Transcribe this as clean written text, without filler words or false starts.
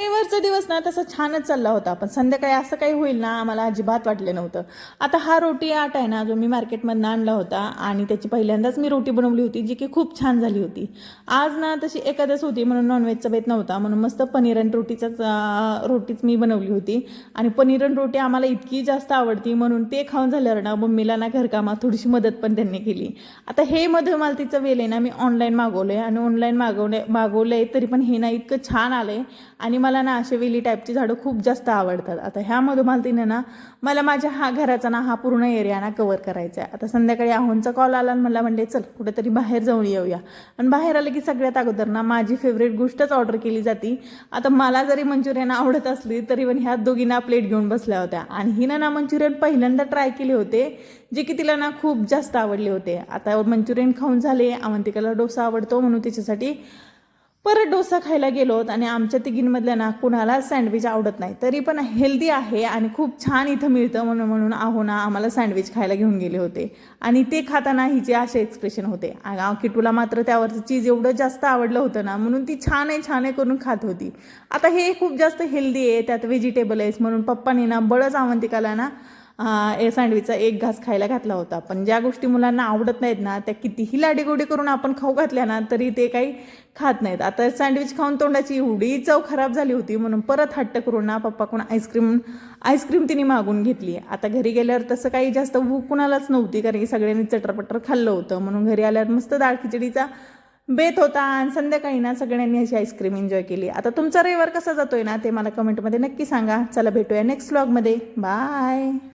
रविवारचा दिवस ना तसा छानच चालला होता, पण संध्याकाळी असं काही होईल ना आम्हाला अजिबात वाटलं नव्हतं. आता हा रोटी आटा आहे ना, जो मी मार्केटमधनं आणला होता आणि त्याची पहिल्यांदाच मी रोटी बनवली होती, जी की खूप छान झाली होती. आज ना तशी एकादश होती म्हणून नॉनव्हेजचा बेत नव्हता, म्हणून मस्त पनीर आणि रोटीच मी बनवली होती. आणि पनीर आणि रोटी आम्हाला इतकी जास्त आवडती म्हणून ते खाऊन झाल्यावर ना मम्मीला ना घरकामात थोडीशी मदत पण त्यांनी केली. आता हे मधुमालतीचं वेल आहे ना, मी ऑनलाईन मागवलं आहे आणि ऑनलाईन मागवलं आहे, तरी पण हे ना इतकं छान आलं आहे. आणि मला ना असे वेली टाईपची झाडं खूप जास्त आवडतात. आता ह्या मधुमालतीने ना मला माझ्या घराचा ना हा पूर्ण एरिया ना कव्हर करायचा आहे. आता संध्याकाळी आहोंचा कॉल आला आणि मला म्हणले चल कुठेतरी बाहेर जाऊन येऊया. आणि बाहेर आलं की सगळ्यात अगोदर ना माझी फेवरेट गोष्टच ऑर्डर केली जाते. आता मला जरी मंचुरियन आवडत असली तरी पण ह्या दोघींना प्लेट घेऊन बसल्या होत्या आणि हिनं ना मंचुरियन पहिल्यांदा ट्राय केले होते, जे की तिला ना खूप जास्त आवडले होते. आता मंचुरियन खाऊन झाले, अवंतिकाला डोसा आवडतो म्हणून तिच्यासाठी परत डोसा खायला गेलोत. आणि आमच्या तिघींमधल्या ना कुणाला सँडविच आवडत नाही, तरी पण हेल्दी आहे आणि खूप छान इथं मिळतं म्हणून म्हणून आहो ना आम्हाला सँडविच खायला घेऊन गेले होते. आणि ते खाताना हिचे असे एक्सप्रेशन होते. किटूला मात्र त्यावरचं चीज एवढं जास्त आवडलं होतं ना, म्हणून ती छान आहे छान आहे करून खात होती. आता हे खूप जास्त हेल्दी आहे, त्यात व्हेजिटेबल आहेस म्हणून पप्पाने ना बळच अवंतिकाला ना सँडविचचा एक घास खायला घातला होता. पण ज्या गोष्टी मुलांना आवडत नाहीत ना, त्या कितीही लाडीगोडी करून आपण खाऊ घातल्या ना तरी ते काही खात नाहीत. आता सँडविच खाऊन तोंडाची एवढी चव खराब झाली होती म्हणून परत हट्ट करून ना पप्पाकडून आईस्क्रीम तिने मागून घेतली. आता घरी गेल्यावर तसं काही जास्त भूक कुणालाच नव्हती, कारण की सगळ्यांनी चटरपटर खाल्लं होतं. म्हणून घरी आल्यावर मस्त डाळ खिचडीचा बेत होता आणि संध्याकाळी ना सगळ्यांनी अशी आईस्क्रीम एन्जॉय केली. आता तुमचा रविवार कसा जातोय ना ते मला कमेंटमध्ये नक्की सांगा. चला भेटूया नेक्स्ट व्लॉगमध्ये. बाय.